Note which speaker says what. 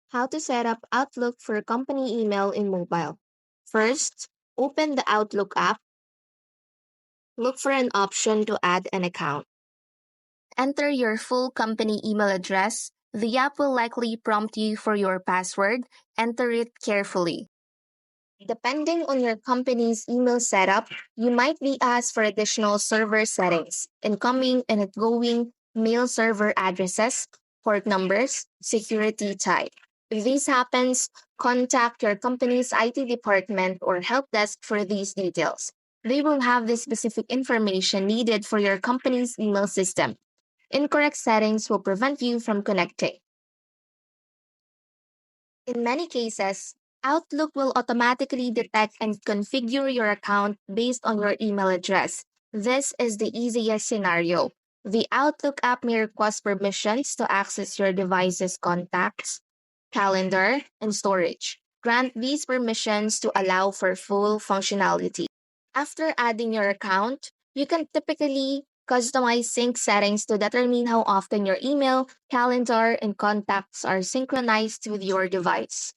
Speaker 1: How to set up Outlook for company email in mobile. First, open the Outlook app. Look for an option to add an account. Enter your full company email address. The app will likely prompt you for your password. Enter it carefully. Depending on your company's email setup, you might be asked for additional server settings, incoming and outgoing mail server addresses, port numbers, security type. If this happens, contact your company's IT department or help desk for these details. They will have the specific information needed for your company's email system. Incorrect settings will prevent you from connecting. In many cases, Outlook will automatically detect and configure your account based on your email address. This is the easiest scenario. The Outlook app may request permissions to access your device's contacts, calendar, and storage. Grant these permissions to allow for full functionality. After adding your account, you can typically customize sync settings to determine how often your email, calendar, and contacts are synchronized with your device.